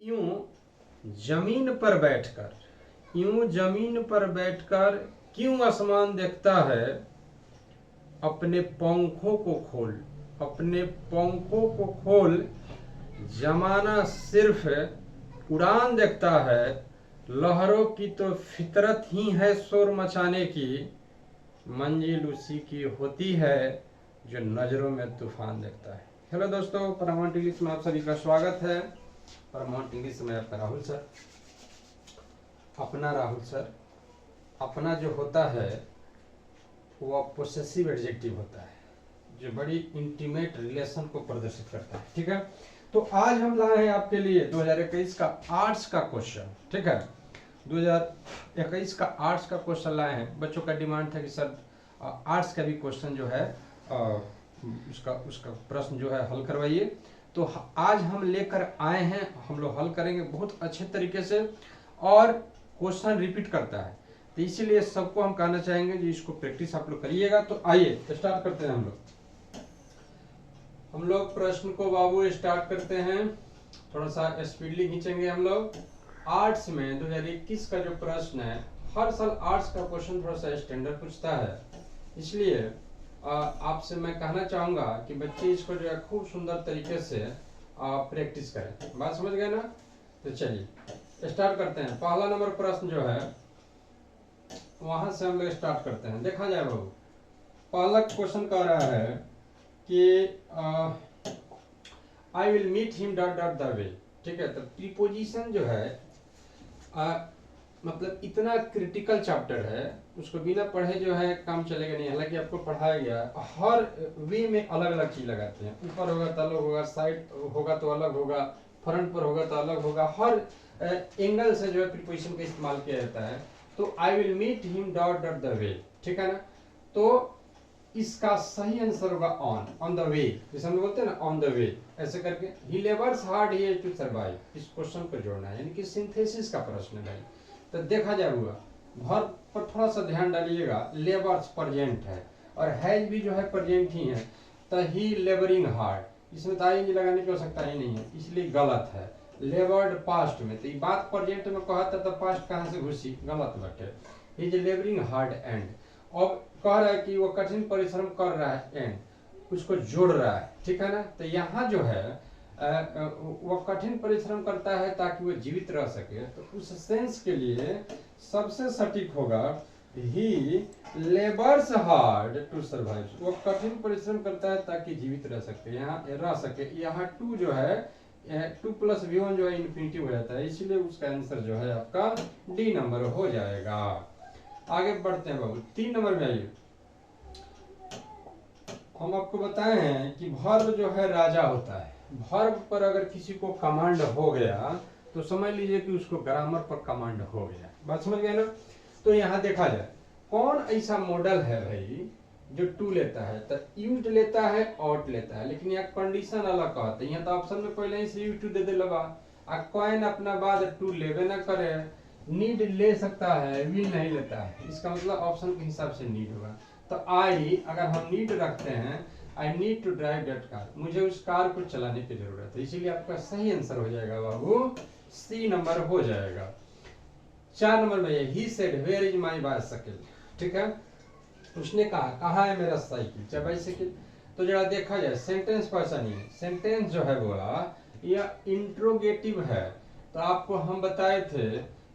यूं जमीन पर बैठकर क्यों आसमान देखता है। अपने पंखों को खोल जमाना सिर्फ उड़ान देखता है। लहरों की तो फितरत ही है शोर मचाने की, मंजिल उसी की होती है जो नजरों में तूफान देखता है। हेलो दोस्तों, परमानेंट इंग्लिश में आप सभी का स्वागत है। परमानेंट इंग्लिश में आपका राहुल सर, अपना जो होता है वो पोसेसिव एडजेक्टिव होता है जो बड़ी इंटीमेट रिलेशन को प्रदर्शित करता है। ठीक है, तो आज हम लाए हैं आपके लिए 2021 का आर्ट्स का क्वेश्चन। ठीक है, 2021 का आर्ट्स का क्वेश्चन लाए हैं। बच्चों का डिमांड था कि सर आर्ट्स का भी क्वेश्चन जो है उसका प्रश्न जो है हल करवाइए। तो आज हम लेकर आए हैं, हम लोग हल करेंगे बहुत अच्छे तरीके से और क्वेश्चन रिपीट करता है, तो इसीलिए सबको हम कहना चाहेंगे जी इसको प्रैक्टिस आप लोग करिएगा। तो आइए स्टार्ट करते हैं। हम लोग प्रश्न को बाबू स्टार्ट करते हैं। थोड़ा सा स्पीडली खींचेंगे हम लोग। आर्ट्स में 2021 का जो प्रश्न है, हर साल आर्ट्स का क्वेश्चन थोड़ा सा स्टैंडर्ड पूछता है, इसलिए आपसे मैं कहना चाहूंगा कि बच्चे इसको जो है खूब सुंदर तरीके से प्रैक्टिस करें। बात समझ गए ना? तो चलिए स्टार्ट करते हैं। पहला नंबर प्रश्न जो है वहां से हम लोग स्टार्ट करते हैं। देखा जाए बाबू, पहला क्वेश्चन कह रहा है कि I will meet him dot dot the way. ठीक है, तो प्रीपोजिशन जो है मतलब इतना क्रिटिकल चैप्टर है, उसको बिना पढ़े जो है काम चलेगा नहीं। हालांकि आपको पढ़ाया गया, हर वे में अलग अलग चीज लगाते हैं। ऊपर होगा तो अलग होगा, साइड होगा तो अलग होगा, फ्रंट पर होगा तो अलग होगा, हर एंगल से जो है प्रीपोजिशन का इस्तेमाल किया जाता है। तो I will meet him dot dot the way, ठीक है ना? तो इसका सही आंसर होगा ऑन द वे, जैसे हम बोलते हैं ना ऑन द वे, ऐसे करके ही labours hard here to survive. इस क्वेश्चन को जोड़ना है, यानी कि सिंथेसिस का प्रश्न है भाई। तो देखा जाए हुआ भर पर थोड़ा सा ध्यान डालिएगा। लेबर्स प्रेजेंट है और हैज भी जो है प्रेजेंट ही है, तो ही लेबरिंग हार्ड, इसमें तो आईएनजी लगाने की आवश्यकता ही नहीं है, इसलिए गलत है। लेबर्ड पास्ट में, तो ये बात प्रेजेंट में कहा था तो पास्ट कहां से घुसी, गलत बात है। He is labouring hard and, अब कह रहा है कि वो कठिन परिश्रम कर रहा है, एंड उसको जोड़ रहा है। ठीक है ना? तो यहाँ जो है वो कठिन परिश्रम करता है ताकि वो जीवित रह सके, तो उस सेंस के लिए सबसे सटीक होगा ही लेबर्स हार्ड टू सर्वाइव। वो कठिन परिश्रम करता है ताकि जीवित रह सके, यहाँ टू जो है 2 + V1 जो है इन्फिनिटिव हो जाता है, इसलिए उसका आंसर जो है आपका डी नंबर हो जाएगा। आगे बढ़ते हैं बाबू, 3 नंबर में आइए। हम आपको बताए हैं कि वर्ब जो है राजा होता है। वर्ब पर अगर किसी को कमांड हो गया तो समझ लीजिए कि उसको ग्रामर पर कमांड हो गया। बात समझ गए ना? तो यहाँ देखा जाए कौन ऐसा मॉडल है भाई जो टू लेता है, तो यूज्ड लेता है, ऑट लेता है, लेकिन यहाँ कंडीशन अलग कहते हैं। यहाँ तो ऑप्शन में पहले ही से यूज टू दे देला बा, आ कॉइन अपना बाद टू लेवे ना करे। नीड ले सकता है, विल नहीं लेता है, इसका मतलब ऑप्शन के हिसाब से नीड होगा। तो आई अगर हम नीड रखते हैं, I need to drive that car, मुझे उस कार को चलाने की जरूरत है, इसीलिए आपका सही आंसर हो जाएगा बाबू, सी नंबर हो जाएगा। 4 नंबर में he said where is my bicycle. ठीक है, उसने कहा कहाँ है मेरा साइकिल या बाइसाइकिल। तो जरा देखा जाए सेंटेंस कैसा नहीं है। सेंटेंस जो है बोला यह इंट्रोगेटिव है, तो आपको हम बताए थे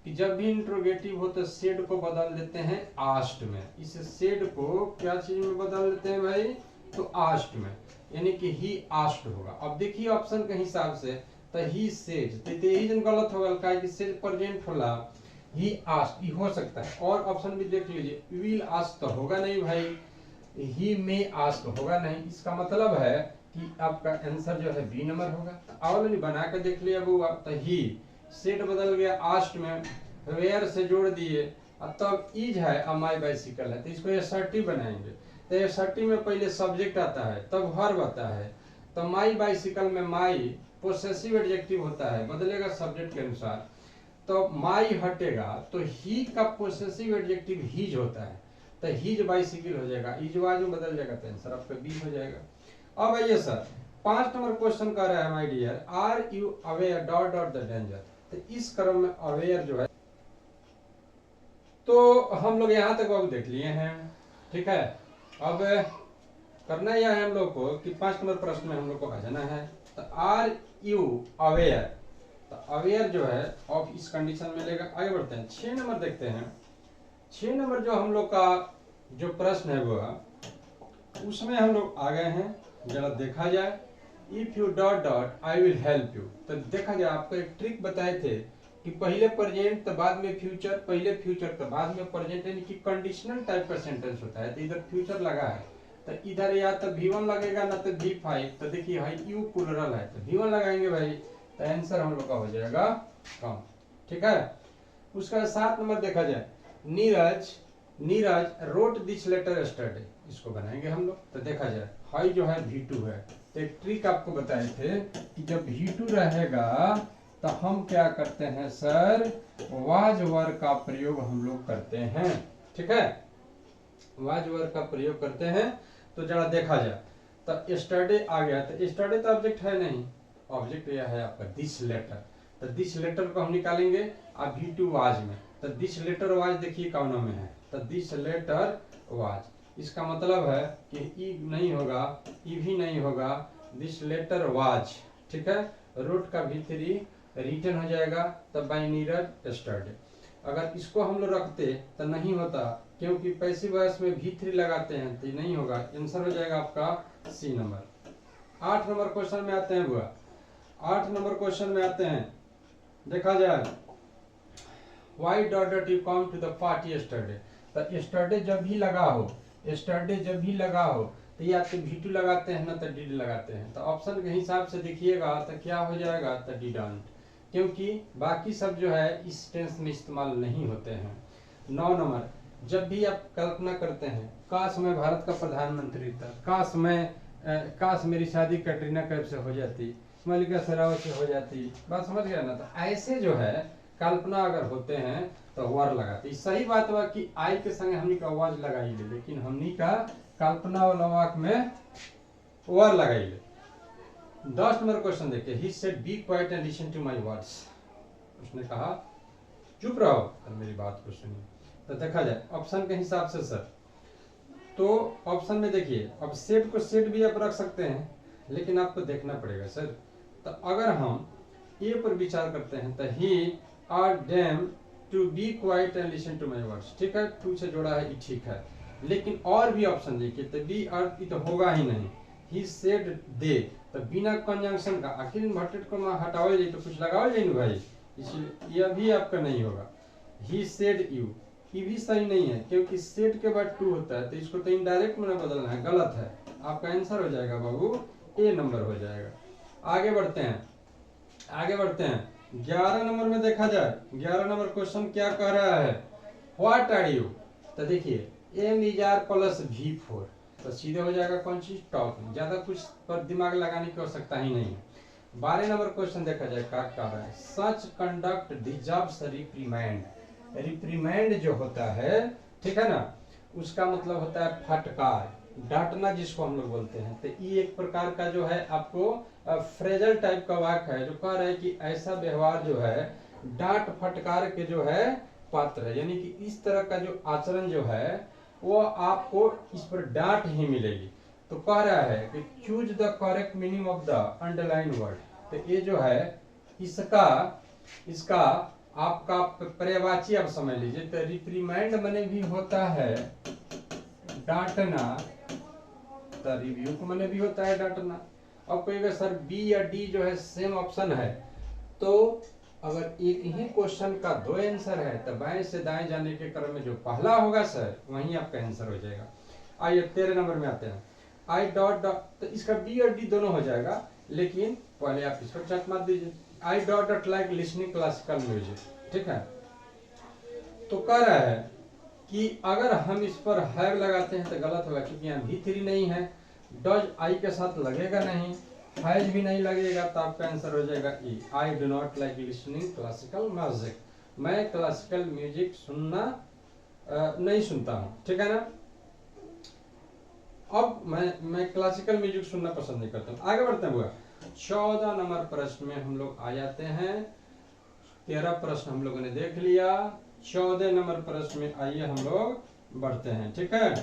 कि जब भी इंट्रोगेटिव हो तो सेड को बदल देते हैं आस्ट में। इस सेड को क्या चीज में बदल देते हैं भाई, तो आस्ट में, यानी कि ही आस्ट होगा। अब देखिए ऑप्शन के हिसाब से तो ही सेज, तो यही जन गलत होगा, काहे कि सेज प्रेजेंट होला, ही आस्ट ही हो सकता है। और ऑप्शन भी देख लीजिए, विल आस्ट तो होगा नहीं भाई, ही में आस्ट होगा नहीं, इसका मतलब है कि आपका आंसर जो है बी नंबर होगा। ऑलरेडी बना के देख लिया बुआ, तो ही सेट बदल गया आस्ट में, वेयर से जोड़ दिए, तब इज है, माई बाइसिकल है, तो इसको एसर्टिव बनाएंगे। तो एसर्टिव में पहले सब्जेक्ट आता है तब वर्ब आता है, तो माई बाइसिकल में माई पोसेसिव एडजेक्टिव होता है, बदलेगा सब्जेक्ट के अनुसार। तो माई हटेगा तो ही का पोसेसिव एडजेक्टिव हीज होता है, तो हीज बाइसिकल हो जाएगा, इज वाज में बदल जाएगा, तो आंसर आपका बी हो जाएगा। अब आइए सर, 5 नंबर क्वेश्चन कह रहा है my dear, are you aware dot dot the danger. तो इस क्रम में अवेयर जो है, तो हम लोग यहां तक अब देख लिए हैं, ठीक है। अब करना यह है हम लोग को कि 5 नंबर प्रश्न में हम लोग को आ जाना है। तो आर यू अवेयर, तो अवेयर जो है ऑफ इस कंडीशन में लेगा। आगे बढ़ते हैं, 6 नंबर देखते हैं। 6 नंबर जो हम लोग का जो प्रश्न है वो, उसमें हम लोग आ गए हैं। जरा देखा जाए, if U dot dot I will help you. तो देखा जाए, आपको एक ट्रिक बताए थे कि पहले प्रेजेंट तो बाद में फ्यूचर, पहले फ्यूचर तो बाद में प्रेजेंट, यानी कि कंडीशनल टाइप का सेंटेंस होता है। तो इधर फ्यूचर लगा है, तो इधर या तो V1 लगेगा ना तो V5। तो देखिए भाई यू प्लुरल है तो V1 लगाएंगे भाई, तो आंसर हम लोग का हो जाएगा कम, ठीक है। उसका 7 नंबर देखा जाए, Neeraj wrote this letter yesterday, इसको बनाएंगे हम लोग। तो देखा जाए, हाई जो है V2 है। तो एक ट्रिक आपको बताए थे कि जब V2 रहेगा तो हम क्या करते हैं सर, वाज वर का प्रयोग हम लोग करते हैं, ठीक है। वाज वर का प्रयोग करते हैं। तो जरा देखा जाए, तो यस्टरडे आ गया, तो यस्टरडे तो ऑब्जेक्ट है नहीं, ऑब्जेक्ट यह है आपका दिस लेटर। तो दिस लेटर को हम निकालेंगे अब V2 वाज में। तो दिस लेटर वाज देखिए कौन में है, तो दिस लेटर वाज, इसका मतलब है कि ई नहीं होगा, ई भी नहीं होगा, दिस लेटर वाज, ठीक है। रूट का V3 रिटर्न हो जाएगा, तब बाय नीरज यस्टरडे। अगर इसको हम लोग रखते तो नहीं होता, क्योंकि पैसिव वॉइस में V3 लगाते हैं तो नहीं होगा। आंसर हो जाएगा आपका C नंबर। 8 नंबर क्वेश्चन में आते हैं बुआ। 8 नंबर क्वेश्चन में आते हैं, देखा जाए, why dot dot you come to the party yesterday. तो यस्टरडे जब भी लगा हो, यस्टरडे जब भी लगा हो, तो या तो V2 लगाते हैं ना तो डिड लगाते हैं। तो ऑप्शन के हिसाब से देखिएगा तो क्या हो जाएगा, तो डिडंट, क्योंकि बाकी सब जो है इस टेंस में इस्तेमाल नहीं होते हैं। 9 नंबर, जब भी आप कल्पना करते हैं, काश मैं भारत का प्रधानमंत्री था, काश मेरी शादी कैटरीना कैफ से हो जाती, मल्लिका शेरावत से हो जाती, बात समझ गया ना। तो ऐसे जो है कल्पना अगर होते हैं तो वर लगाते। सही बात हुआ कि आई के संग हमनी का वाज लगाई ले, लेकिन हमनी का कल्पना वाला वाक्य में वर लगाई ले। 10 नंबर क्वेश्चन देखिए, he said be quiet and listen to my words. उसने कहा चुप रहो और मेरी बात को सुनिए। तो देखा जाए ऑप्शन के हिसाब से सर, तो ऑप्शन में देखिए, अब सेट को सेट भी आप रख सकते हैं, लेकिन आपको देखना पड़ेगा सर। तो अगर हम ए पर विचार करते हैं तो ही are damn to be quiet and listen to my words, ठीक है, टू से जोड़ा है, ये ठीक है। लेकिन और भी ऑप्शन देखिए, तो बी अर्थ तो होगा ही नहीं। ही सेड दे, तो बिना कंजंक्शन का आखिर इन्वर्टेड को हटाओ जाए तो कुछ लगाओ जाए भाई, इसलिए यह भी आपका नहीं होगा। ही सेड यू, ये भी सही नहीं है, क्योंकि सेड के बाद टू होता है, तो इसको तो इनडायरेक्ट में बदलना है, गलत है। आपका आंसर हो जाएगा बाबू ए नंबर हो जाएगा। आगे बढ़ते हैं, आगे बढ़ते हैं। 11 नंबर में देखा जाए, 11 नंबर क्वेश्चन क्या कह रहा है, व्हाट आर यू। तो देखिए M is are plus V4, तो सीधे हो जाएगा कौन चीज, टॉकिंग। ज्यादा कुछ पर दिमाग लगाने की आवश्यकता ही नहीं है। 12 नंबर क्वेश्चन देखा जाए, क्या कह रहा है, सच कंडक्ट डिजर्व्स रिप्रीमेंड। रिप्रीमेंड जो होता है, ठीक है ना, उसका मतलब होता है फटकार, डांटना जिसको हम लोग बोलते हैं। तो ये एक प्रकार का जो है आपको फ्रेजल टाइप का वाक्य है, जो कह रहा है कि ऐसा व्यवहार जो है डांट फटकार के जो है पात्र है, यानी कि इस तरह का जो आचरण जो है वो आपको इस पर डांट ही मिलेगी। तो कह रहा है कि choose the correct meaning of the underline word. तो ये जो है इसका आपका पर्यायवाची आप समझ लीजिए। तो रिप्रीमेंड मने भी होता है डांटना, तो रिव्यू को मने भी होता है डांटना। अब कहेगा सर बी या डी जो है सेम ऑप्शन है, तो अगर एक ही क्वेश्चन का 2 आंसर है तो बाएं से दाएं जाने के क्रम में जो पहला होगा सर वही आपका आंसर हो जाएगा। आइए 13 नंबर में आते हैं, आई डॉट डॉट, तो इसका बी और डी दोनों हो जाएगा, लेकिन पहले आप इसको चेक मार दीजिए। I dot dot like listening classical music, ठीक है। तो कह रहा है कि अगर हम इस पर हैव लगाते हैं तो गलत होगा, क्योंकि यहाँ V3 नहीं है, डज आई के साथ लगेगा नहीं, हैज भी नहीं लगेगा, तो आपका आंसर हो जाएगा E. I do not like listening classical music, मैं क्लासिकल म्यूजिक सुनना नहीं सुनता हूँ, ठीक है ना। अब मैं क्लासिकल म्यूजिक सुनना पसंद नहीं करता हूँ। आगे बढ़ते हैं बुआ। 14 नंबर प्रश्न में हम लोग आ जाते हैं। 13 प्रश्न हम लोगों ने देख लिया। 14 नंबर प्रश्न में आइए हम लोग बढ़ते हैं। ठीक है,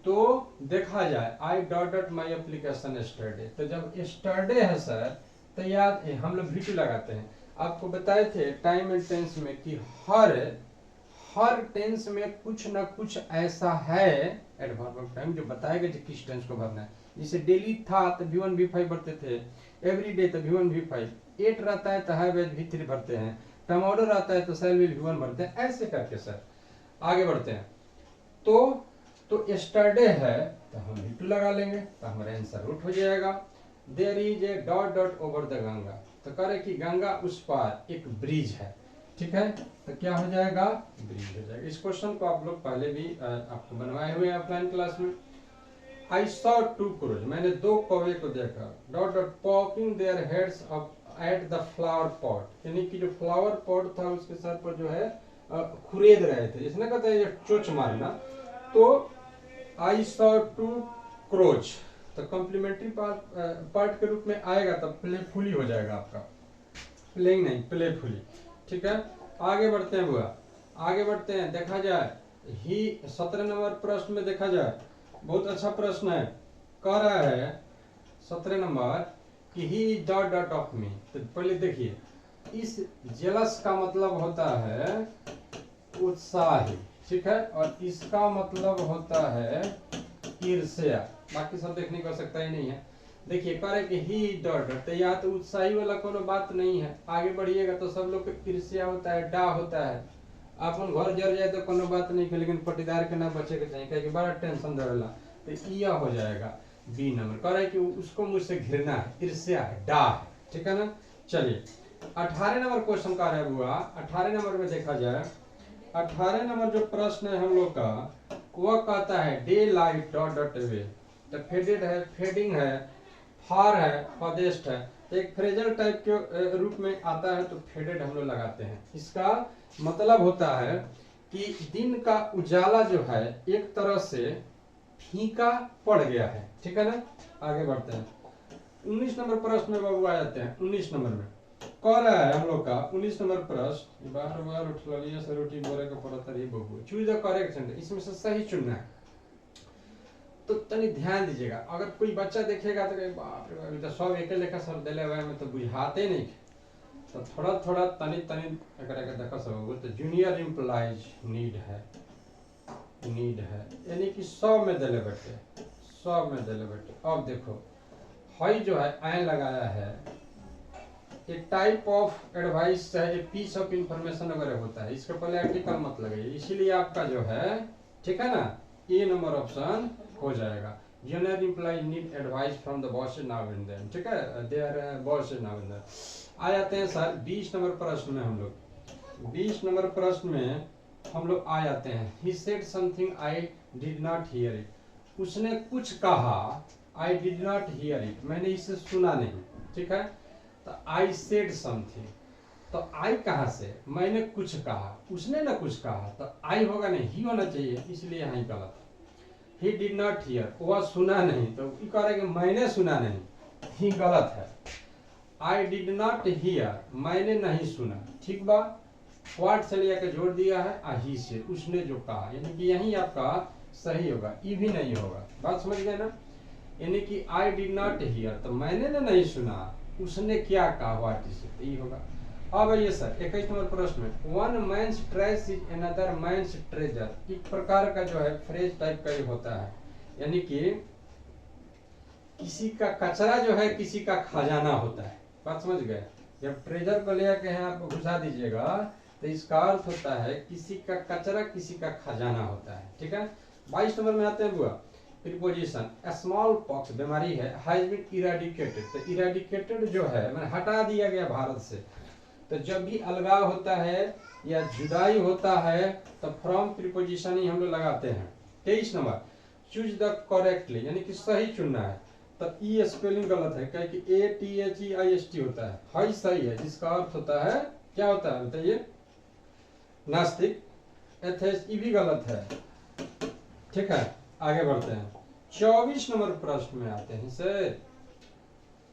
तो देखा जाए I dot my application yesterday, तो जब यस्टरडे है सर तो याद हम लोग V2 लगाते हैं। आपको बताए थे टाइम एंड टेंस में कि हर टेंस में कुछ ना कुछ ऐसा है एडवर्ब ऑफ टाइम जो बताएगा कि किस टेंस को भरना है। जैसे डेली था तो V1 V5 भरते थे, एवरी डे तो V1 V5, एट रहता है तो हैव एज V3 भरते हैं, टमाटो रहता है तो शैल विल V1 भरते हैं, ऐसे करके सर आगे बढ़ते हैं। तो यस्टरडे है तो हम V2 लगा लेंगे तो हमारा आंसर रूट हो जाएगा। There is a dot dot over the Ganga, तो करे कि गंगा उस पार एक ब्रिज है। ठीक है, तो क्या हो जाएगा, ब्रिज हो जाएगा। इस क्वेश्चन को आप लोग पहले भी आपको बनवाए हुए हैं ऑफलाइन क्लास में। आई सॉ 2 क्रोज, मैंने 2 कौवे को देखा, dot dot popping their heads up at the flower pot, यानी कि जो फ्लावर पॉट था उसके सर पर जो है खुरेद रहे थे, इसने कहते हैं चोच मारना। तो आई सॉ 2 क्रोज, तो कॉम्प्लीमेंट्री पार्ट के रूप में आएगा तब प्लेफुली हो जाएगा आपका, प्लेइंग नहीं प्लेफुली। ठीक है, आगे बढ़ते हैं बुआ, आगे बढ़ते हैं। देखा जाए ही 17 नंबर प्रश्न में देखा जाए, बहुत अच्छा प्रश्न है, कह रहा है 17 नंबर कि ही डॉट डॉट ऑफ मी। तो पहले देखिए, इस जेलस का मतलब होता है उत्साही, ठीक है, और इसका मतलब होता है ईर्ष्या, बाकी सब देखने की आवश्यकता ही नहीं है। देखिए कह रहे कि ही डॉट डॉट, तो यहाँ तो उत्साही वाला कोनो बात नहीं है। आगे बढ़िएगा तो सब लोग को ईर्ष्या होता है, डा होता है। अपन घर जर जाए तो कोनो बात नहीं है, लेकिन पटीदार के ना बचे के चाहिए, क्योंकि बड़ा टेंशन रहेला। तो यह हो जाएगा बी नंबर। कह रहे कि उसको मुझसे घृणा है, ईर्ष्या है, डा है। ठीक है ना, चलिए 18 नंबर क्वेश्चन का है बुआ। 18 नंबर में देखा जाए, 18 नंबर जो प्रश्न है हम लोग का, वह कहता है day light dot dot away, तो फेडेड है, फेडिंग है, फार है, फॉरेस्ट है, तो एक फ्रेजल टाइप के रूप में आता है, तो फेडेड हम लोग लगाते हैं। इसका मतलब होता है कि दिन का उजाला जो है एक तरह से फीका पड़ गया है। ठीक है ना, आगे बढ़ते हैं। 19 नंबर प्रश्न में बाबू आ जाते हैं। 19 नंबर में कह रहा है हम लोग का 19 नंबर प्रश्न, बार बार उठ लिया से रोटी बोरे का पड़ता रही बबू, चूज द करेक्ट सेंटेंस, इसमें से सही चुनना है। तो तनी ध्यान दीजिएगा, अगर कोई बच्चा देखेगा तो कहे बाप रे बाप, तो सब एक लेखा सर दिले हुए में तो बुझाते नहीं, तो थोड़ा थोड़ा तनी तनी एकरा के देखा सब। तो जूनियर एम्प्लॉइज नीड है, नीड है, यानी कि 100 में दिले बेटे, 100 में दिले बेटे। अब देखो हई जो है आय लगाया है, एक टाइप ऑफ एडवाइस चाहे पीस ऑफ इंफॉर्मेशन वगैरह होता है, इसके पहले आर्टिकल मत लगाइए, इसीलिए आपका जो है, ठीक है ना, ए नंबर ऑप्शन हो जाएगा। Junior employ need advice from the boss now and then, ठीक है, their boss now and then. आ जाते हैं सर 20 नंबर प्रश्न में। हम लोग 20 नंबर प्रश्न में हम लोग आ जाते हैं। He said something I did not here it, उसने कुछ कहा, I did not here it, मैंने इसे सुना नहीं। ठीक है, तो आई सेड समथिंग, तो आई कहां से, मैंने कुछ कहा, उसने ना कुछ कहा, तो आई होगा नहीं, ही होना चाहिए, इसलिए यहाँ गलत। ही डिड नॉट हियर, वह सुना नहीं, तो कह रहे कि मैंने सुना नहीं, ही गलत है। आई डिड नॉट हियर, मैंने नहीं सुना, ठीक बा, व्हाट से लिया के जोड़ दिया है आ ही से, उसने जो कहा, यानी कि यही आपका सही होगा, ई भी नहीं होगा। बात समझ गए ना, यानी कि आई डिड नॉट हियर, तो मैंने ना नहीं सुना, उसने क्या कहा, व्हाट इज इट, ये होगा। अब ये सर 21 नंबर प्रश्न में, one man's trace is another man's treasure, एक प्रकार का जो है फ्रेज टाइप का ही होता है, यानी कि किसी का कचरा जो है किसी का खजाना होता है। बात समझ गए, जब ट्रेजर को ले आके यहाँ आप घुसा दीजिएगा तो इसका अर्थ होता है किसी का कचरा किसी का खजाना होता है। ठीक है, 22 नंबर में आते हैं बुआ, प्रीपोजिशन, स्मॉल पॉक्स बीमारी है, हैज बीन इरेडिकेटेड, तो इरेडिकेटेड जो है मैंने हटा दिया गया भारत से। तो जब भी अलगाव होता है या जुदाई होता है तो फ्रॉम प्रीपोजिशन ही हम लोग लगाते हैं। 23 नंबर, चूज द करेक्टली, यानी कि सही चुनना है, तो ई स्पेलिंग गलत है, क्या कि ATHEIST होता है, हाई सही है, जिसका अर्थ होता है क्या होता है बताइए, नास्तिक। एथेस ई भी गलत है। ठीक है, आगे बढ़ते हैं। 24 नंबर प्रश्न में आते हैं sir,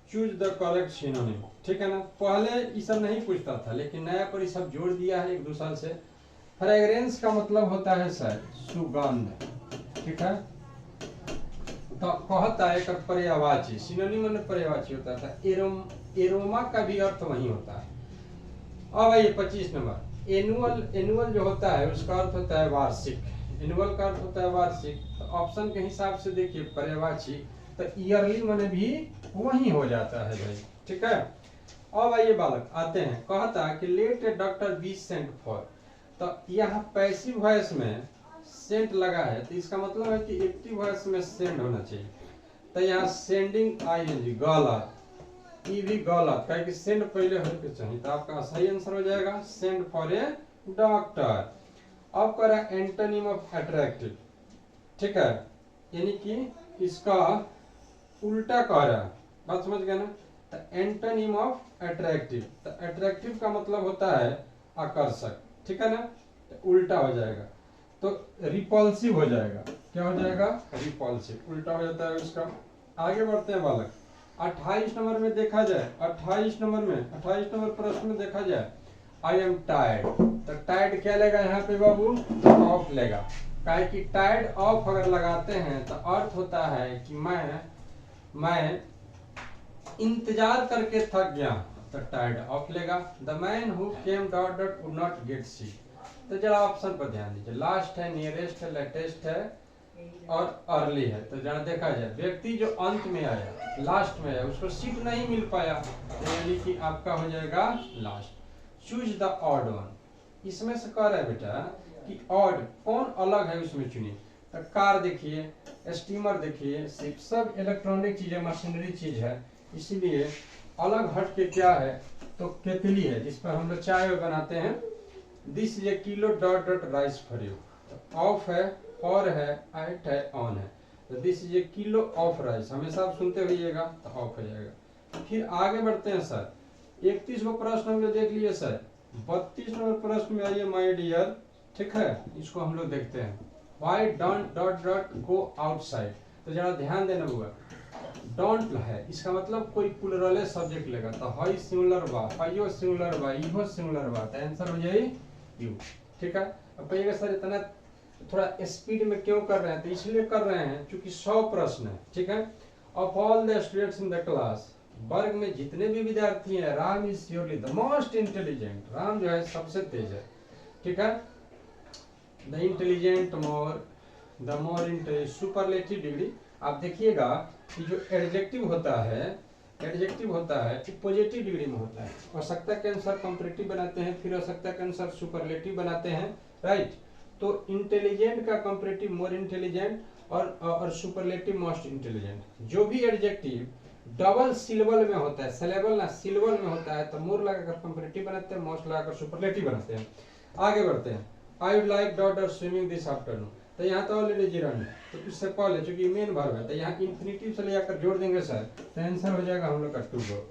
choose the correct synonym. ठीक है ना, पहले ये सब नहीं पूछता था, लेकिन नया पर ये सब जोड़ दिया है 1-2 साल से। फ्रेग्रेंस का मतलब होता है सर सुगंध। ठीक है, तो कहता है पर्यायवाची, सिनोनिम में पर्यायवाची होता था। एरोमा का भी अर्थ वही होता है। अब ये 25 नंबर, एनुअल। एनुअल जो होता है उसका अर्थ होता है वार्षिक। एनुअल का अर्थ होता है वार्षिक। तो ऑप्शन के हिसाब से देखिए पर्यायवाची, तो ईयरली माने भी वही हो जाता है भाई। ठीक है, अब आइए बालक आते हैं, कहता है कि let a doctor be sent for. तो यहाँ पैसिव वॉइस में सेंट लगा है, तो इसका मतलब है कि एक्टिव वॉइस में सेंड होना चाहिए। तो यहाँ सेंडिंग आईएनजी गलत, ये भी गलत, क्या कि सेंड पहले होने के चाहिए। तो आपका सही आंसर हो जाएगा सेंड फॉर ए डॉक्टर। अब करा एंटोनिम ऑफ अट्रैक्टिव। ठीक है, यानी कि इसका उल्टा कह रहा है, बात समझ गए ना। तो एंटोनिम ऑफ अट्रैक्टिव, तो अट्रैक्टिव का मतलब होता है आकर्षक। ठीक है ना, तो उल्टा हो जाएगा, तो रिपल्सिव हो जाएगा। क्या हो जाएगा? रिपल्सिव, उल्टा हो जाता है उसका। आगे बढ़ते हैं बालक, 28 नंबर में देखा जाए, 28 नंबर प्रश्न में देखा जाए, आई एम टायर्ड। तो टायर्ड क्या लेगा यहाँ पे बाबू? ऑफ लेगा। काहे कि टायर्ड ऑफ अगर लगाते हैं तो अर्थ होता है कि मैं इंतजार करके थक गया, तो टायर्ड ऑफ लेगा। The man who came dot dot would not get C. तो जरा ऑप्शन पर ध्यान दीजिए, लास्ट है, नियरेस्ट है, लेटेस्ट है और अर्ली है। तो जरा देखा जाए, व्यक्ति जो अंत में आया, लास्ट में आया, उसको सीट नहीं मिल पाया, तो यानी कि आपका हो जाएगा last. Choose the odd one. इसमें से कह रहा है बेटा कि ऑड कौन अलग है उसमें चुनिए। तो कार देखिए, स्टीमर देखिए, सब इलेक्ट्रॉनिक चीज है, मशीनरी चीज है, इसीलिए अलग हट के क्या है? तो केतली है, जिस पर हम लोग चाय बनाते हैं। This is a kilo dot dot rice for you. Of है, और है, एट है, ऑन है। तो this is a kilo of rice, हमेशा आप सुनते रहिएगा, तो ऑफ हो जाएगा। फिर आगे बढ़ते हैं सर, 31 को प्रश्न हम लोग देख लिए सर। 32 नंबर प्रश्न में आइए माय डियर। ठीक है, इसको हम लोग देखते हैं। Why don't dot dot go outside. तो जरा ध्यान देना हुआ, डोंट है, इसका मतलब कोई प्लुरल सब्जेक्ट लेगा। तो हई सिंगुलर बा, हयो सिंगुलर बा, इहो सिंगुलर बा, तो आंसर हो जाए यू। ठीक है, अब कहिएगा सर इतना थोड़ा स्पीड में क्यों कर रहे हैं? तो इसलिए कर रहे हैं क्योंकि 100 प्रश्न है। ठीक है, of all the students in the class, वर्ग में जितने भी विद्यार्थी हैं, Ram is surely the most intelligent. Ram जो है सबसे तेज है। ठीक है, the intelligent more, the more intelligent, superlative degree. आप देखिएगा कि जो एडजेक्टिव होता है पॉजिटिव डिग्री में होता है। आवश्यकता के अनुसार कंपैरेटिव बनाते हैं, फिर आवश्यकता के अनुसार सुपरलेटिव बनाते हैं, राइट। तो इंटेलिजेंट का कंपैरेटिव मोर इंटेलिजेंट और सुपरलेटिव मोस्ट इंटेलिजेंट। जो भी एडजेक्टिव डबल सिलेबल में होता है, सिलेबल ना सिलेबल में होता है, तो मोर लगाकर कंपैरेटिव बनाते हैं, मोस्ट लगाकर सुपरलेटिव बनाते हैं। आगे बढ़ते हैं, I would like dot dot swimming this afternoon. तो यहाँ तो ऑलरेडी जिरंड है, तो इससे पहले चूंकि मेन वर्ब है, तो यहाँ इन्फिनिटिव से लेकर जोड़ देंगे सर, तो आंसर हो जाएगा हम लोग का टू गो।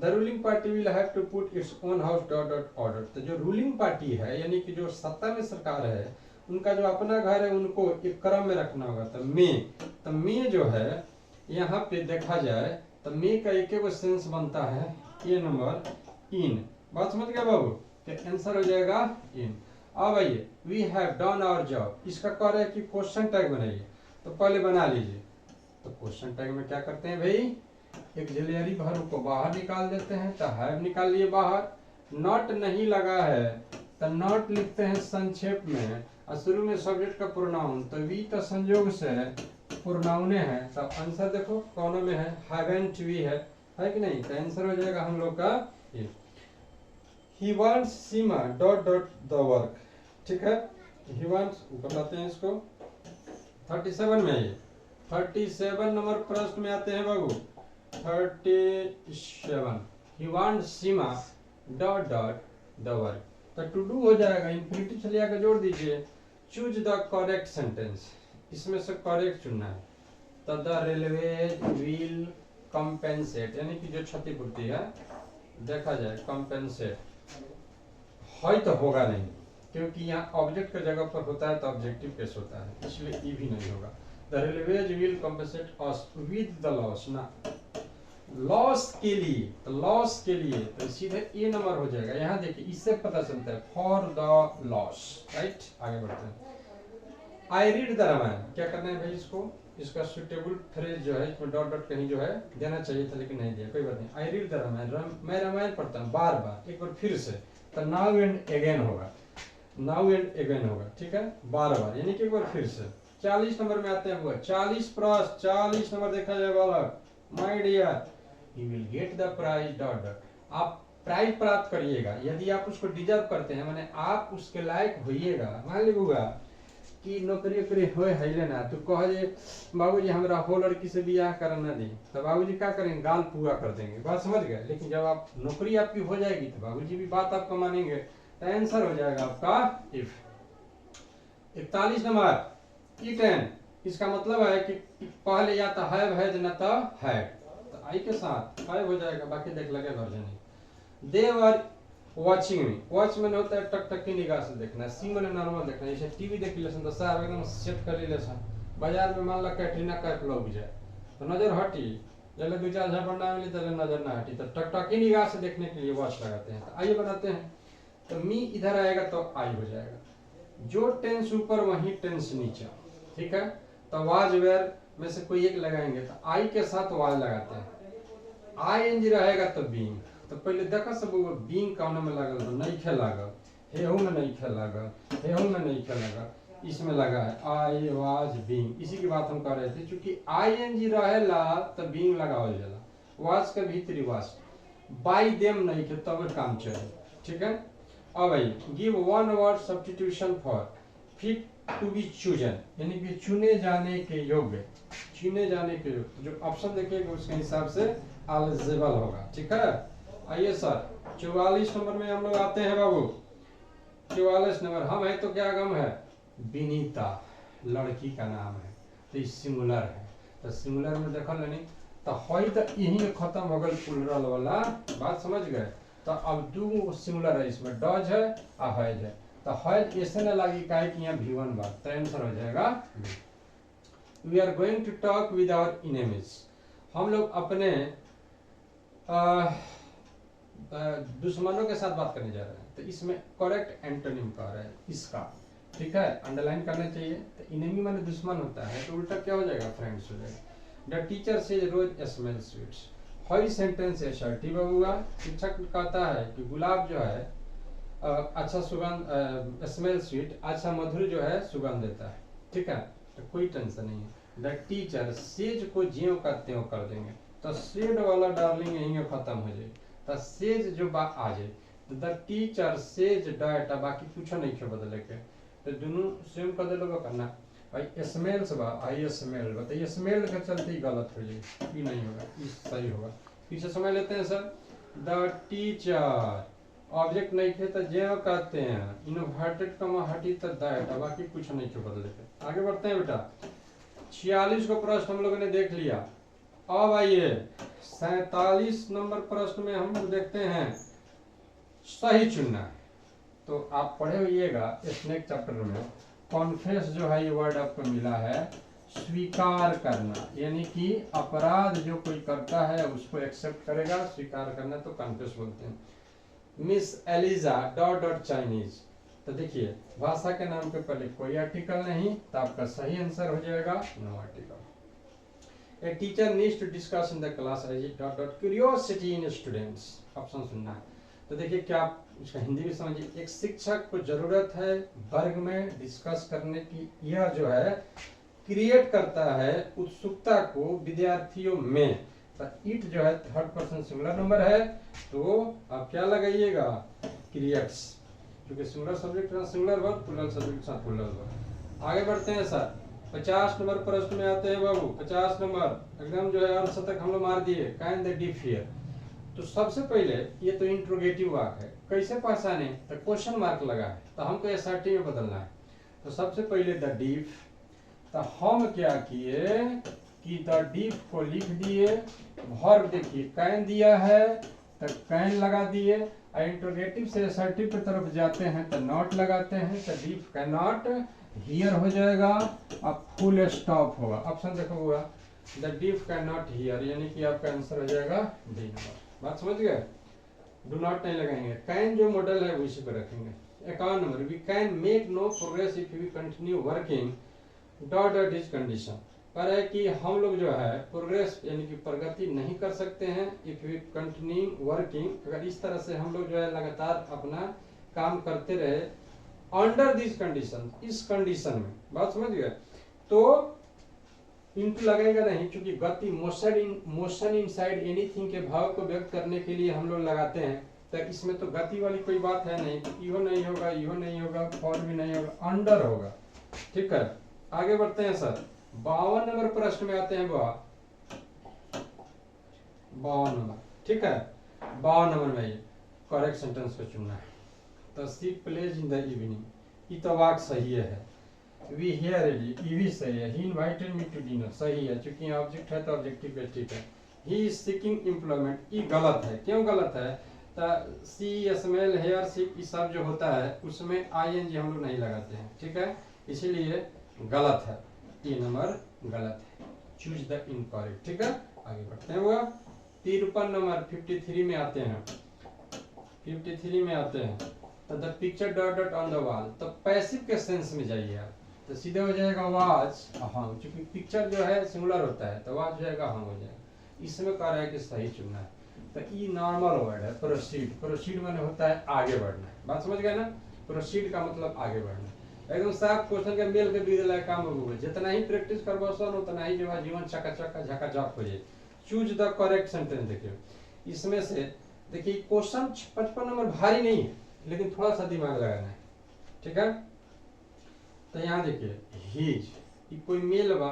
The ruling party will have to put its own house dot dot order. तो जो रूलिंग पार्टी है, यानी कि जो सत्ता में सरकार है, उनका जो अपना घर है उनको एक क्रम में रखना होगा। तो मे जो है यहाँ पे देखा जाए, तो मे का एक वो सेंस बनता है, ए नंबर इन। बात समझ गया बाबू? तो आंसर हो जाएगा इन। अब आइए, we have done our job. इसका कह रहा है कि क्वेश्चन टैग बनाइए, तो पहले बना लीजिए। तो क्वेश्चन टैग में क्या करते हैं भाई? एक्सिलरी वर्ब को बाहर निकाल देते हैं, तो हैव निकाल लिए बाहर। नॉट नहीं लगा है, तो नॉट लिखते हैं संक्षेप में, और शुरू में सब्जेक्ट का प्रोनाउन, तो वी तो संयोग से प्रोनाउने है। तो आंसर देखो कौन में है, हैवेंट वी है कि नहीं? तो आंसर हो जाएगा हम लोग का ये। He wants Seema dot dot the work. ठीक है, he wants, बताते हैं इसको। 37 में ये 37 नंबर प्रश्न में आते हैं बाबू। 37, he wants Seema dot dot the work. तो टू डू हो जाएगा, इन्फिनिटिव से लेकर जोड़ दीजिए। चूज द करेक्ट सेंटेंस, इसमें से करेक्ट चुनना है। तो द रेलवे विल कंपेंसेट, यानी कि जो क्षतिपूर्ति है, देखा जाए कंपेंसेट है तो होगा नहीं, क्योंकि यहाँ ऑब्जेक्ट की जगह पर होता है तो ऑब्जेक्टिव केस होता है, इसलिए ई भी नहीं होगा। The railways will compensate us with the loss ना, लॉस के लिए, तो लॉस के लिए तो सीधे ए नंबर हो जाएगा। यहाँ देखिए इससे पता चलता है फॉर द लॉस, राइट। आगे बढ़ते हैं। आई रीड द रामायण, क्या करना है भाई इसको, इसका सुटेबल फ्रेज जो है इसमें डॉट डॉट कहीं जो है देना चाहिए था लेकिन नहीं दिया, कोई बात नहीं। आई रीड द रामायण, मैं रामायण पढ़ता हूँ बार बार, एक बार फिर से, तो नाउ एंड अगेन होगा, नाउ एंड अगेन होगा, ठीक है, बार बार यानी कि एक बार फिर से। 40 नंबर में आते हैं हुआ 40 प्रश्न, 40 नंबर देखा जाए बालक, my dear you will get the prize dot dot, आप प्राइज प्राप्त करिएगा यदि आप उसको डिजर्व करते हैं, माने आप उसके लायक होइएगा। मान लीजिएगा कि नौकरी उकरी होए है लेना, तो कह जे बाबूजी हमरा हो लड़की से बियाह करना दी, तो बाबूजी क्या करेंगे, गाल पूरा कर देंगे, बात समझ गए। लेकिन जब आप नौकरी आपकी हो जाएगी तो बाबूजी भी बात आपका मानेंगे, तो आंसर हो जाएगा आपका इफ। 41 नंबर इटन, इसका मतलब है कि पहले या तो है न तो है, तो आई के साथ फाइव हो जाएगा, बाकी देख लगे version. They were watching me, watch में होता है टक टक की निगाह से देखना, सी मैंने नॉर्मल देखना, जैसे टीवी देख लेसन तो साहब एकदम सेट कर लेसन, बाजार में मान ला कैटरीना कैफ लग जाए तो नजर हटी, जब दो चार झपंडा मिली तो नजर ना हटी, तो टक टक की निगाह से देखने के लिए वॉच लगाते हैं। तो आइए बनाते हैं, तो मी इधर आएगा तो आई हो जाएगा, जो टेंस ऊपर वही टेंस नीचे, ठीक है। तो वाज वेयर में से कोई एक लगाएंगे, तो आई के साथ वाज लगाते हैं, आई एन जी रहेगा तो बीइंग, तो पहले देखा सब वो बीइंग कौन में लागल तो नहीं खे लागल, हेहू में नहीं खे लागल, हेहू में नहीं खे लागल, इसमें लगा है आई वाज बीइंग। इसी की बात हम कर रहे थे, क्योंकि आई एन जी रहेला तो बीइंग लगावल जाला, वाज के भीतरी वाज, बाय देम नहीं खे तब काम चले, ठीक है। अब भाई give one word substitution for fit to be chosen, यानी कि चुने जाने के योग्य, चुने जाने के योग्य, जो ऑप्शन देखिएगा उसके हिसाब से एलिजिबल होगा, ठीक है। आइए सर 44 नंबर में हम लोग आते हैं बाबू, 44 नंबर, हम है तो क्या गम है, विनीता लड़की का नाम है, तो सिंगुलर है, तो सिंगुलर में देखल नहीं तो हई तो यही में खत्म हो गल प्लूरल वाला, बात समझ गए। तो अब दो सिंगुलर है, इसमें डज है और हैज है, तो हैज ऐसे न लगी काहे कि यहाँ V1 बात, तो आंसर हो जाएगा we are going to talk with our enemies, हम लोग अपने दुश्मनों के साथ बात करने जा रहे हैं, तो इसमें करेक्ट एंटोनिम का रहा है इसका, ठीक है, अंडरलाइन करना चाहिए। तो इनेमी माने दुश्मन होता है, तो उल्टा क्या हो जाएगा, फ्रेंड्स हो जाएगा। द टीचर से रोज स्मेल स्वीट्स, हई सेंटेंस असर्टिव हुआ, शिक्षक कहता है कि गुलाब जो है अच्छा सुगंध, स्मेल स्वीट, अच्छा मधुर जो है सुगंध देता है, ठीक है, तो कोई टेंशन नहीं है। द टीचर सेज को ज्यों का त्यों कर देंगे, तो सेड वाला डार्लिंग यहीं खत्म हो जाए, तो सेज जो बात आ जाए, तो द टीचर सेज डाटा, बाकी कुछ नहीं क्यों बदले के, तो दोनों सेम कर देलो करना भाई, स्मेल से बा आई स्मेल बा, तो स्मेल के चलते ही गलत हो जाए, ये नहीं होगा, ये सही होगा। पीछे समझ लेते हैं सर, द टीचर ऑब्जेक्ट नहीं थे तो ज्यों कहते हैं, इन्वर्टेड कमा हटी तो डाटा, बाकी कुछ नहीं क्यों बदले के। आगे बढ़ते हैं बेटा, 46 को प्रश्न हम लोगों ने देख लिया। अब आइए 47 नंबर प्रश्न में हम लोग देखते हैं सही चुनना है, तो आप पढ़े होइएगा स्नेक चैप्टर में, कॉन्फेस जो है ये वर्ड आपको मिला है, स्वीकार करना, यानी कि अपराध जो कोई करता है उसको एक्सेप्ट करेगा, स्वीकार करना तो कॉन्फेस बोलते हैं। Miss Eliza dot dot Chinese, तो देखिए भाषा के नाम के पहले कोई आर्टिकल नहीं, तो आपका सही आंसर हो जाएगा no article. A teacher needs to discuss in the class dot dot curiosity in students, option सुनना है, तो देखिए क्या आप इसका हिंदी भी समझिए, एक शिक्षक को जरूरत है वर्ग में डिस्कस करने की, यह जो है क्रिएट करता है उत्सुकता को विद्यार्थियों में, तो इट जो है थर्ड पर्सन सिंगुलर नंबर है, तो आप क्या लगाइएगा, क्रिएट्स, क्योंकि सिंगुलर सब्जेक्ट का सिंगुलर वर्ब, प्लूरल सब्जेक्ट के साथ प्लूरल वर्ब। आगे बढ़ते हैं सर 50 नंबर प्रश्न में आते हैं बाबू, 50 नंबर एकदम जो है अर्धशतक हम लोग मार दिए, कैन दे डिफ हियर, तो सबसे पहले ये तो इंट्रोगेटिव वाक्य है, कैसे पहचाने, तो क्वेश्चन मार्क लगा है, तो हमको एसआरटी में बदलना है, तो सबसे पहले द डीफ, तो हम क्या किए कि द डीफ को लिख दिए, वर्ब देखिए कैन दिया है तो कैन लगा दिए, इंट्रोगेटिव से एसर्टिव की तरफ जाते हैं तो नॉट लगाते हैं, तो डीफ कैन नॉट हियर हो जाएगा, अब फुल स्टॉप होगा। ऑप्शन देखो हुआ the deaf can not here, यानी कि आपका आंसर हो जाएगा डी नंबर। बात समझ गए? डू नॉट नहीं लगाएंगे, कैन जो मॉडल है उसी पर रखेंगे। 51 number, we can make no progress if we continue working dot dot is condition. पर है कि हम लोग जो है प्रोग्रेस यानी कि प्रगति नहीं कर सकते हैं इफ वी कंटिन्यू वर्किंग, अगर इस तरह से हम लोग जो है लगातार अपना काम करते रहे अंडर दिस कंडीशन, इस कंडीशन में। बात समझ गए? तो इंटू लगेगा नहीं, क्योंकि गति मोशन इनसाइड एनीथिंग के भाव को व्यक्त करने के लिए हम लोग लगाते हैं, तो इसमें तो गति वाली कोई बात है नहीं, इहो नहीं होगा, इहो नहीं होगा, फॉर भी नहीं होगा, अंडर होगा। ठीक है, आगे बढ़ते हैं सर। 52 नंबर प्रश्न में आते हैं बुआ, 52 नंबर। ठीक है, 52 नंबर में ये करेक्ट सेंटेंस को चुनना है। तो सी प्लेज इन द इवनिंग, ये तो वाक सही है। वी हियर इट, ये भी सही है। ही इनवाइटेड मी टू डिनर, सही है, क्योंकि ऑब्जेक्ट है तो ऑब्जेक्टिव पे ठीक है। ही इज सीकिंग एम्प्लॉयमेंट, ये गलत है। क्यों गलत है? तो सी, स्मेल, हेयर, सीक, ये सब जो होता है उसमें आईएनजी हम लोग नहीं लगाते हैं। ठीक है, इसीलिए गलत है, ये नंबर गलत है। Choose the incorrect. ठीक है, आगे बढ़ते हैं। हुआ 53 नंबर 53 में आते हैं, 53 में आते हैं। तो the picture dot dot on the wall, तो पैसिव के सेंस में जाइए आप, तो सीधे हो जाएगा वाज हंग, क्योंकि पिक्चर जो है सिंगुलर होता है तो वाज जाएगा हंग हो जाएगा। इसमें कह रहा है कि सही चुनना है। तो ई नॉर्मल वर्ड है, प्रोसीड। प्रोसीड माने होता है आगे बढ़ना। बात समझ गए ना? प्रोसीड का मतलब आगे बढ़ना। एकदम साफ क्वेश्चन के मेल के बीच लायक काम हो, जितना ही प्रैक्टिस करबो सन उतना ही जो है जीवन चकाचक झकाझक हो जाए। Choose the correct sentence. देखिए इसमें से, देखिए क्वेश्चन 55 नंबर भारी नहीं है, लेकिन थोड़ा सा दिमाग लगाना है। ठीक है, तो यहाँ देखिए हिज, ये कोई मेल बा,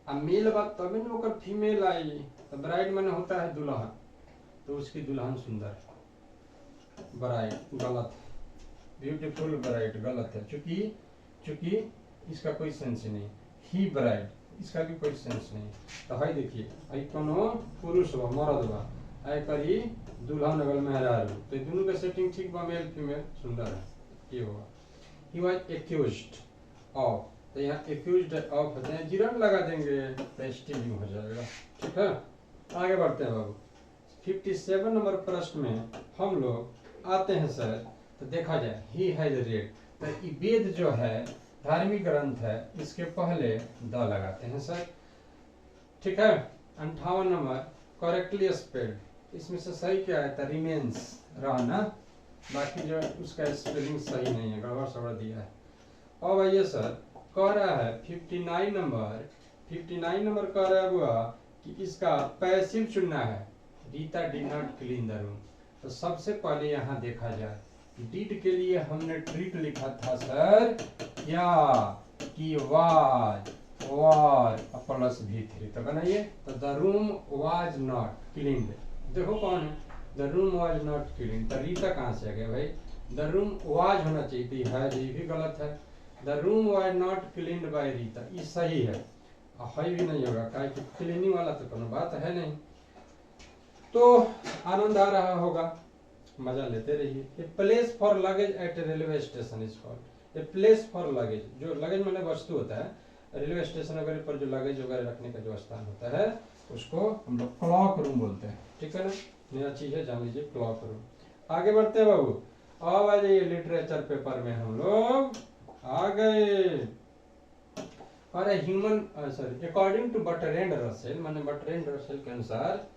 आ मेल बा तभी न ओकर फीमेल आई, तो ब्राइड माने होता है दुल्हन, तो उसकी दुल्हन सुंदर, ब्राइड गलत है। ब्यूटीफुल ब्राइड गलत है, चूंकि इसका कोई सेंस ही नहीं। ही ब्राइड, इसका भी कोई सेंस नहीं। तो है देखिए, आई कोनो पुरुष बा, मर्द बा, आई करी दुल्हन अगल मेहरारू, तो दोनों का सेटिंग ठीक बा, मेल फीमेल सुंदर है, ये होगा। ही वाज एक्यूज्ड ऑफ, तो यहाँ एक्यूज्ड ऑफ होते हैं, जिरन लगा देंगे तो स्टीलिंग हो जाएगा। ठीक है, आगे बढ़ते हैं बाबू। 57 नंबर प्रश्न में हम लोग आते हैं सर। तो देखा जाए ही हैज रेड, तो ये वेद जो है धार्मिक ग्रंथ है, इसके पहले द लगाते हैं सर। ठीक है, 58 नंबर करेक्टली स्पेल्ड, इसमें से सही क्या है? तो रिमेन्स रहना, बाकी जो उसका स्पेलिंग सही नहीं है, गड़बड़ सड़बड़ दिया है। अब आइए सर, कह रहा है 59 नंबर कह रहा है बुआ कि इसका पैसिव चुनना है। Rita did not clean the room, तो सबसे पहले यहाँ देखा जाए, डिड के लिए हमने ट्रीट लिखा था सर क्या कि वाज प्लस V3, तो बनाइए। तो the room was not cleaned, देखो कौन है, the room was not cleaned, तो रीता कहाँ से आ गया भाई? द रूम वाज होना चाहिए, तो ये भी गलत है। The room was not cleaned by Rita, ये सही है, है भी नहीं होगा, क्या कि क्लीनिंग वाला तो कोनो बात है नहीं। तो आनंद आ रहा होगा, मजा लेते रहिए। A place for luggage eight railway station is called, a place for luggage, जो लगेज माने वस्तु होता है, रेलवे स्टेशन वगैरह पर जो लगेज वगैरह रखने का जो स्थान होता है उसको हम लोग क्लॉक रूम बोलते हैं। ठीक है ना, नया चीज है, जान लीजिए, क्लॉक रूम। आगे बढ़ते हैं बाबू, अब आ जाइए लिटरेचर पेपर में हम लोग आ गए। और human sorry according to Bertrand Russell, माने बर्ट्रैंड रसेल के अनुसार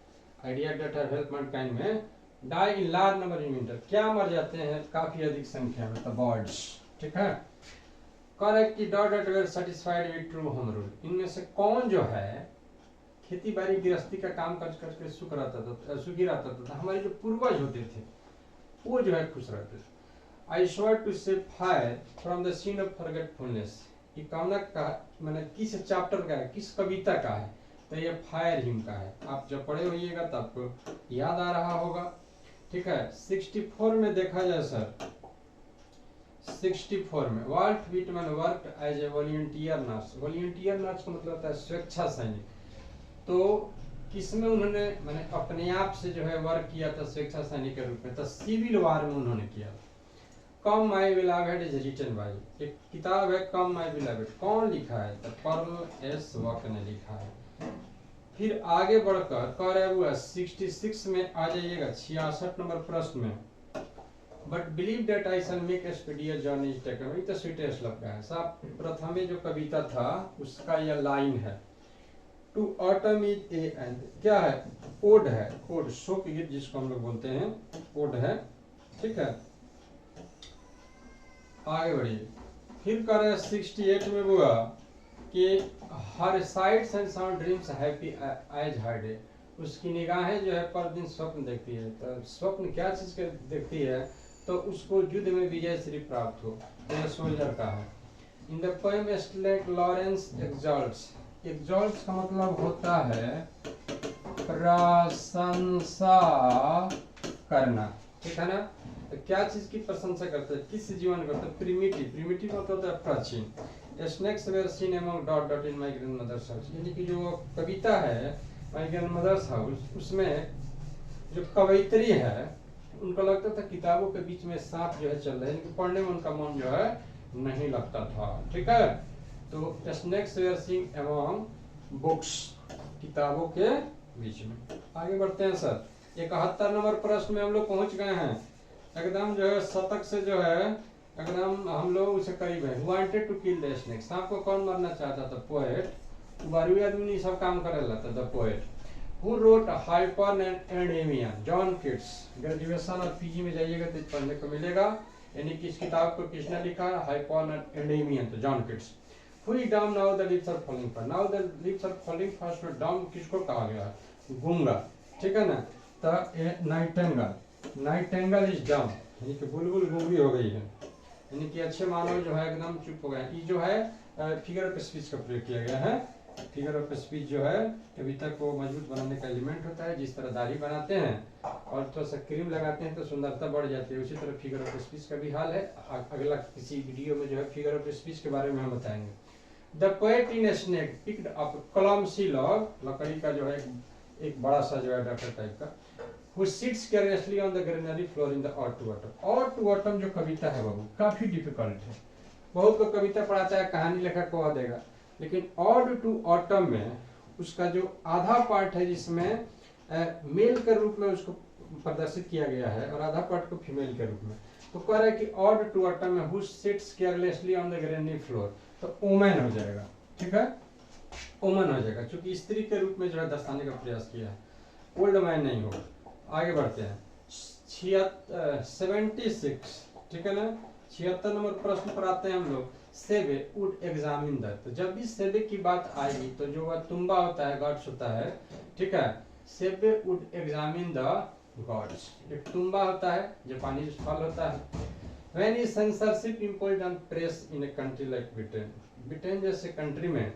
idea that have help mankind में die in large number in winter, क्या मर जाते हैं काफी अधिक संख्या में? तो बर्ड्स। ठीक है, करेक्ट कि dot dot were satisfied with true home rule, इनमें से कौन जो है खेती बाड़ी गृहस्थी का काम कर करके सुखी रहता था, हमारे जो पूर्वज होते थे वो जो है खुश रहते थे। I swear to save fire from the scene of forgetfulness, ये कौन का मैंने किस चैप्टर का है, किस कविता का है? तो ये फायर हिम का है, आप जब पढ़े होइएगा तो आपको याद आ रहा होगा। ठीक है, 64 में देखा जाए सर, 64 में Walt Whitman worked as a volunteer nurse, volunteer nurse का मतलब होता है स्वेच्छा सैनिक। तो किसमें उन्होंने मैंने अपने आप से जो है वर्क किया था स्वेच्छा सैनिक के रूप में? तो सिविल वार में उन्होंने किया। Come my beloved is written by, एक किताब है कम माई बिलवेड, कौन लिखा है? तो कर्नल एस वॉक ने लिखा है। फिर आगे बढ़कर कह रहे हुआ 66 में आ जाइएगा, 66 नंबर प्रश्न में, but believe that I shall make a speedier journey is taken, ये तो स्वीटेस्ट लगता है साहब। प्रथम में जो कविता था उसका यह लाइन है, to autumn is a end, क्या है? ओड है, ओड शोक गीत जिसको हम लोग बोलते हैं, ओड है, ठीक है। आगे बढ़िए, फिर कह रहे 68 में हुआ कि her sights and sound dreams happy as her day, उसकी निगाहें जो है पर दिन स्वप्न देखती है। तो स्वप्न क्या चीज के देखती है? तो उसको युद्ध में विजय श्री प्राप्त हो, यह सोल्जर का है। In the poem stellate Lawrence exalts, exalts का मतलब होता है प्रशंसा करना, ठीक है ना। तो क्या चीज की प्रशंसा करते हैं? किस जीवन करते हैं? प्रिमिटिव, प्रिमिटिव मतलब होता है प्राचीन। Snakes were seen among dot dot in my grandmother's house, यानी कि जो कविता है माय ग्रैंडमदर्स हाउस, उसमें जो कवयित्री है उनको लगता था किताबों के बीच में सांप जो है चल रहे हैं, पढ़ने में उनका मन जो है नहीं लगता था, ठीक है। तो snakes were seen among books, किताबों के बीच में। आगे बढ़ते हैं सर, 71 नंबर प्रश्न में हम लोग पहुंच गए हैं, एकदम जो है शतक से जो है एकदम हम लोग उसे करीब है। Wanted to kill the snake, सांप को कौन मारना चाहता था? पोएट, बारहवीं आदमी नहीं सब काम करे था, the poet. Who wrote Hyperion Endymion, John Keats. Graduation और पीजी में जाइएगा तो पढ़ने को मिलेगा, यानी कि इस किताब को किसने लिखा? हाइपर एंड एमियन, तो जॉन किट्स। हुई down now the leaves are falling पर, now the leaves are falling fast में डाउन किसको कहा गया है? गूंगा, ठीक है ना। तो नाइटेंगल, नाइटेंगल इज डाउन, यानी कि बुलबुल गूंगी हो गई है, यानी कि अच्छे मानव जो है एकदम चुप हो गए। ये जो है फिगर ऑफ स्पीच का प्रयोग किया गया है। फिगर ऑफ स्पीच जो है कविता को मजबूत बनाने का एलिमेंट होता है। जिस तरह दाढ़ी बनाते हैं और थोड़ा सा क्रीम लगाते हैं तो सुंदरता बढ़ जाती है, उसी तरह फिगर ऑफ स्पीच का भी हाल है। अगला किसी वीडियो में जो है फिगर ऑफ स्पीच के बारे में हम बताएंगे। The poet in snake picked up clumsy log, लकड़ी का जो है एक बड़ा सा जो है डॉक्टर टाइप का, who sits carelessly on the granary floor in the odd to autumn। odd to autumn जो कविता है बाबू काफी डिफिकल्ट है, बहुत को कविता पढ़ाता है कहानी लेखक को देगा, लेकिन odd to autumn में उसका जो आधा पार्ट है जिसमें मेल के रूप में उसको प्रदर्शित किया गया है और आधा पार्ट को फीमेल के रूप में, तो कह रहा है कि odd to autumn में who sits carelessly on the granary floor, तो ओमन हो जाएगा, ठीक है, ओमन हो जाएगा, क्योंकि स्त्री के रूप में जो है दर्शाने का प्रयास किया है, ओल्ड मैन नहीं होगा। आगे बढ़ते हैं 76, ठीक है ना। 76 नंबर प्रश्न पर आते हैं हम लोग। सेबे वुड एग्जामिन द, तो जब भी सेबे की बात आएगी तो जो वह तुम्बा होता है, गॉड्स होता है, ठीक है। सेबे वुड एग्जामिन द गॉड्स, एक तुम्बा होता है जापानी फल होता है। When is censorship imposed on press in a country like Britain, Britain जैसे कंट्री में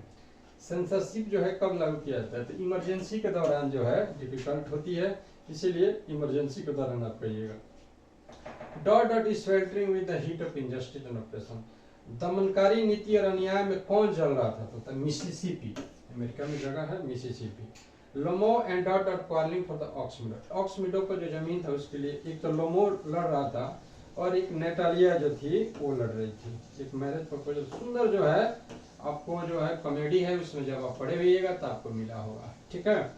सेंसरशिप जो है कब लागू किया जाता है? तो इमरजेंसी के दौरान जो है डिफिकल्ट होती है, इसीलिए इमरजेंसी के दौरान आप कहिएगा। Dot dot is sweltering with the heat of injustice and operation, दमनकारी नीति और अन्याय में कौन जल रहा था? तो मिसिसिपी, अमेरिका में जगह है मिसिसिपी। लोमो and dot dot quarrelling for the ox meadow, ox meadow पर जो जमीन था उसके लिए एक तो लोमो लड़ रहा था और एक नेटालिया जो थी वो लड़ रही थी। एक मैरिज प्रपोजल, सुंदर जो है आपको जो है कॉमेडी है उसमें, जब आप पढ़े हुईएगा तो आपको मिला होगा, ठीक है।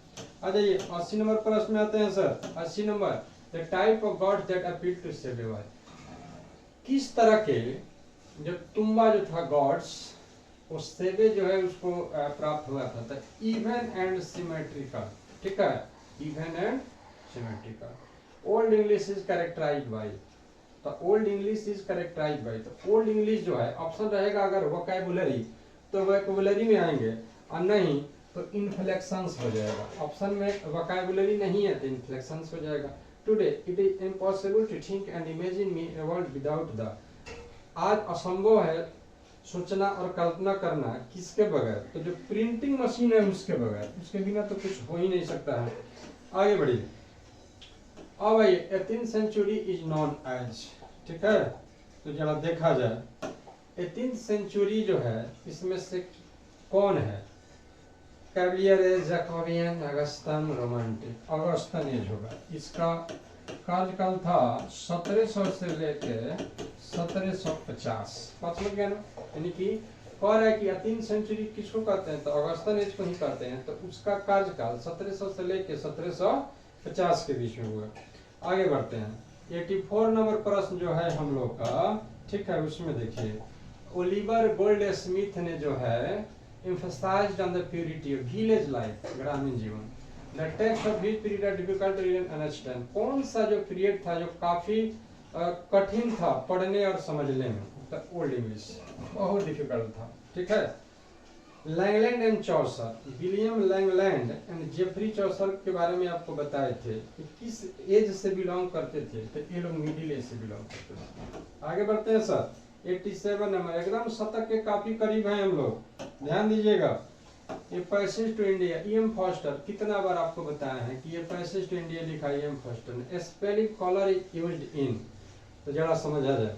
आ जाइए 80 नंबर प्रश्न में आते हैं सर। 80 नंबर, the type of gods that appeal to सेबे, किस तरह के जो तुम्बा जो था गॉड्स, वो सेबे जो है उसको प्राप्त हुआ था। तो इवन एंड सिमेट्रिकल, ठीक है, even and symmetrical. Old English is characterised by, तो old English is characterised by, तो ओल्ड इंग्लिश जो है ऑप्शन रहेगा अगर वोकैबुलरी तो वोकैबुलरी में आएंगे, और नहीं तो इन्फ्लेक्शंस हो जाएगा। ऑप्शन में वोकैबुलरी नहीं है तो इन्फ्लेक्शंस हो जाएगा। Today it is impossible to think and imagine me a world without the, आज असंभव है सोचना और कल्पना करना किसके बगैर? तो जो प्रिंटिंग मशीन है उसके बगैर, उसके बिना तो कुछ हो ही नहीं सकता है। आगे बढ़िए, अब भाई 18th sanctuary is known as, ठीक है। तो जरा देखा जाए 18th सेंचुरी जो है इसमें से कौन है? Cavalier age, Jacobean, Augustan, Romantic. Augustan age होगा इसका, कार्यकाल था 1700 से लेके 1750। बात समझ गया ना? यानी कि कह रहा है कि 3 सेंचुरी किसको कहते हैं, तो ऑगस्टन एज को ही कहते हैं। तो उसका कार्यकाल 1700 से लेके 1750 के बीच में हुआ। आगे बढ़ते हैं। 84 नंबर प्रश्न जो है हम लोग का, ठीक है, उसमें देखिए ओलिवर गोल्ड स्मिथ ने जो है emphasized on the purity of village life, ग्रामीण जीवन। The text of which period are difficult to understand, कौन सा जो पीरियड था जो काफी कठिन था पढ़ने और समझने में, तो ओल्ड इंग्लिश बहुत डिफिकल्ट था, ठीक है। Langland and Chaucer, William Langland and Geoffrey Chaucer के बारे में आपको बताए थे कि किस एज से बिलोंग करते थे, तो ये लोग मिडिल एज से बिलोंग करते थे। आगे बढ़ते हैं सर। 87 नंबर, एकदम शतक के काफी करीब हैं हम लोग, ध्यान दीजिएगा। ये passage to India, E.M. Foster, कितना बार आपको बताया है कि ये पैसेज टू इंडिया लिखा है E.M. फॉस्टर ने। Spelling colour is used in, तो जरा समझ आ जाए।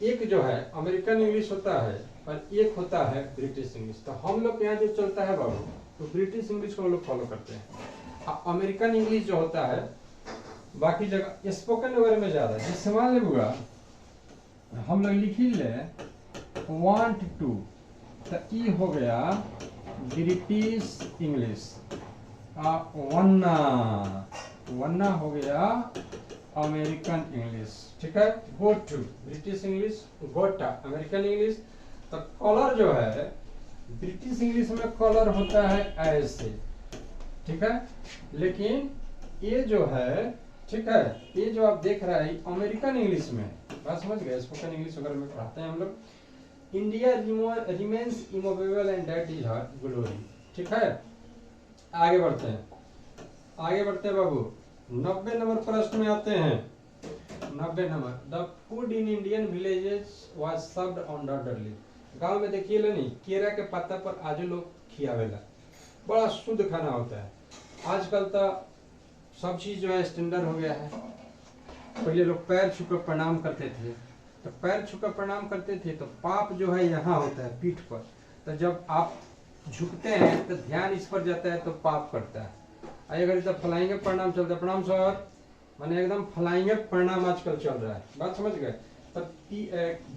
एक जो है अमेरिकन इंग्लिश होता है और एक होता है ब्रिटिश इंग्लिश। तो हम लोग यहाँ जो चलता है बाबू, तो ब्रिटिश इंग्लिश को हम लोग फॉलो करते हैं। अमेरिकन इंग्लिश जो होता है बाकी जगह स्पोकन वगैरह में ज्यादा है। जिससे मान लेगा हम लोग लिख ही ले वांट टू, तो ई हो गया ब्रिटिश इंग्लिश। वन्ना, वन्ना हो गया अमेरिकन इंग्लिश, ठीक है। गो टू ब्रिटिश इंग्लिश, गोटा अमेरिकन इंग्लिश। तो कलर जो है ब्रिटिश इंग्लिश में कलर होता है ऐसे, ठीक है। लेकिन ये जो है, ठीक है, ये जो आप देख रहे हैं अमेरिकन इंग्लिश में, बात समझ गए, स्पोकन इंग्लिश वगैरह में पढ़ाते हैं हम लोग। India remains immovable and that is her glory, ठीक है। आगे बढ़ते हैं, आगे बढ़ते हैं बाबू। 90 नंबर प्रश्न में आते हैं। 90 number, the food in Indian villages was served on daughter leaf. गांव में देखिए नहीं, केरा के पत्ता पर आज लोग खियावेला, बड़ा शुद्ध खाना होता है। आजकल तो सब चीज जो है स्टैंडर्ड हो गया है। पहले लोग पैर छूकर प्रणाम करते थे, तो पैर छूकर प्रणाम करते थे तो पाप जो है यहाँ होता है पीठ पर। तो जब आप झुकते हैं तो ध्यान इस पर जाता है तो पाप करता है। अगर इधर फलाएंगे प्रणाम चलता है, प्रणाम सर, माने एकदम फलाएंगे प्रणाम आजकल चल रहा है, बात समझ गए।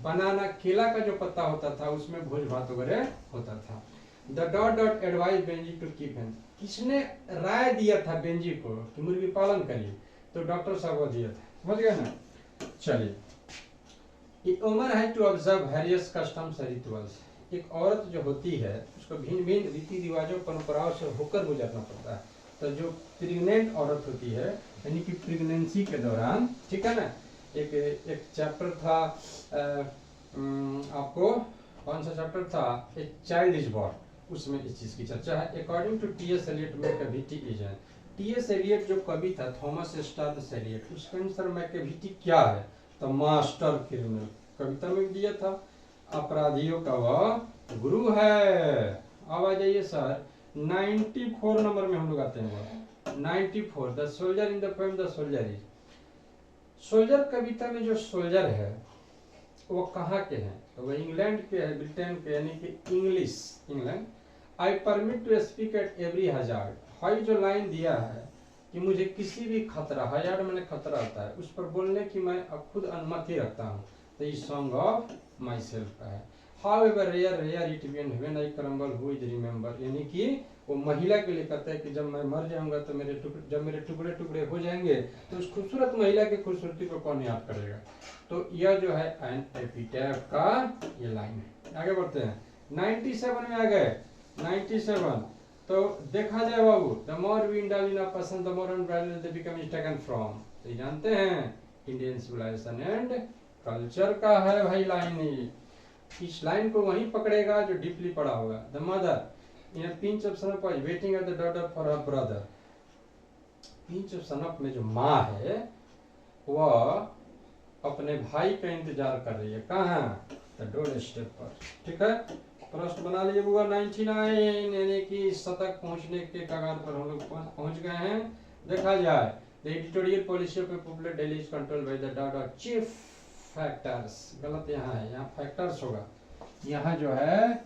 बनाना, केला का जो पत्ता होता था उसमें भोज भात वगैरह होता था। The dot dot advise Benjy to keep him, किसने राय दिया था बेंजी को कि मुर्गी पालन करिए, तो डॉक्टर साहब को दिया था, समझ गए ना। चलिए, woman had to observe various customs and rituals, एक औरत जो होती है उसको भिन्न भिन्न रीति रिवाजों परंपराओं से होकर गुजरना पड़ता है। तो जो प्रेग्नेंट औरत होती है, यानी कि प्रेगनेंसी के दौरान, ठीक है ना, एक चैप्टर था आपको कौन सा चैप्टर था, ए चाइल्ड इज बॉर्न, उसमें इस चीज की चर्चा है। According to T.S. Eliot Macavity is an, T.S. Eliot जो कवि था, थॉमस स्टर्न्स एलियट, उसका आंसर मैकेविटी क्या है, तो मास्टर क्रिमिनल, कविता में दिया था, अपराधियों का वह गुरु है। अब आ जाइए सर 94 नंबर में हम लोग आते हैं। 94, the soldier in the poem the soldier is, soldier कविता में जो सोल्जर है वो कहाँ के हैं, तो वो इंग्लैंड के है, ब्रिटेन के, यानी कि English, England. I permit to speak at every hazard, हाई जो लाइन दिया है कि मुझे किसी भी खतरा, हजार्ड मैंने खतरा होता है, उस पर बोलने की मैं अब खुद अनुमति रखता हूँ, तो इस सॉन्ग ऑफ माई सेल्फ का है। However rare rare it when I crumble who is remember, यानी कि वो महिला के लिए कहता है कि जब मैं मर जाऊंगा तो जब मेरे टुकड़े टुकड़े हो जाएंगे तो उस खूबसूरत महिला की खूबसूरती को कौन याद करेगा। तो यह जो है एन एपिटैफ का ये लाइन है। आगे बढ़ते हैं, 97 में आ गए। 97, तो देखा जाए बाबू, the more we indulge in a person the more unvaluable they become is taken from, तो जानते हैं इंडियन सिविलाइजेशन एंड कल्चर का है भाई लाइन ही। इस लाइन को वहीं पकड़ेगा जो डीपली पढ़ा होगा। The mother in pinch of snuff was waiting at the daughter for her brother, pinch of snuff में जो माँ है वह अपने भाई का इंतजार कर रही है, कहाँ, द डोर स्टेप पर, ठीक है। प्रश्न बना लिए बुआ। 99, यानी कि शतक पहुंचने के कगार पर हम लोग पहुंच गए हैं। देखा जाए, the editorial policy of A popular daily is controlled by the dot of chief factors, गलत यहाँ है, यहाँ फैक्टर्स होगा, यहाँ जो है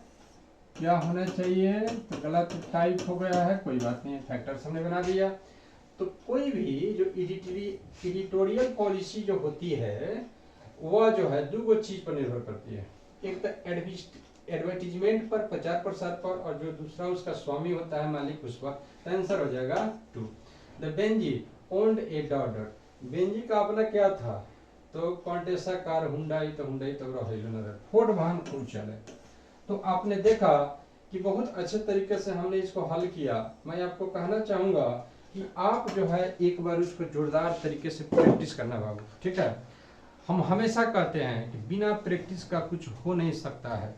क्या होना चाहिए, तो गलत टाइप हो गया है, कोई बात नहीं, फैक्टर्स हमने बना दिया। तो कोई भी जो एडिटोरियल पॉलिसी जो होती है वह जो है दो चीज पर निर्भर करती है। एक तो एडवर्टीजमेंट पर, प्रचार प्रसार पर, और जो दूसरा उसका स्वामी होता है, मालिक, उस पर। तो आंसर हो जाएगा 2। The Benji owned A daughter. Benji का अपना क्या था? तो कॉन्टेसा कार, हुंडई तो रहा, फोर्ड वाहन खूब चले। तो आपने देखा कि बहुत अच्छे तरीके से हमने इसको हल किया। मैं आपको कहना चाहूंगा कि आप जो है एक बार उसको जोरदार तरीके से प्रैक्टिस करना बाबू, ठीक है। हम हमेशा कहते हैं कि बिना प्रैक्टिस का कुछ हो नहीं सकता है।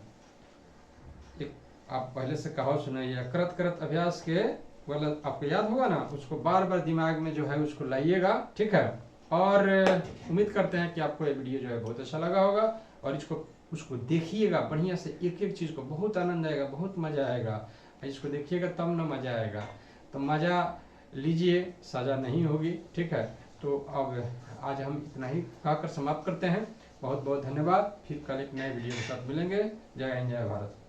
एक आप पहले से कहावत सुनाइए, करत करत अभ्यास के, मतलब आपको याद होगा ना, उसको बार बार दिमाग में जो है उसको लाइएगा, ठीक है। और उम्मीद करते हैं कि आपको ये वीडियो जो है बहुत अच्छा लगा होगा, और उसको देखिएगा बढ़िया से, एक एक चीज़ को, बहुत आनंद आएगा, बहुत मज़ा आएगा। इसको देखिएगा तब ना मज़ा आएगा। तो मज़ा लीजिए, सजा नहीं होगी, ठीक है। तो अब आज हम इतना ही कहकर समाप्त करते हैं। बहुत बहुत धन्यवाद। फिर कल एक नए वीडियो के साथ मिलेंगे। जय हिंद, जय भारत।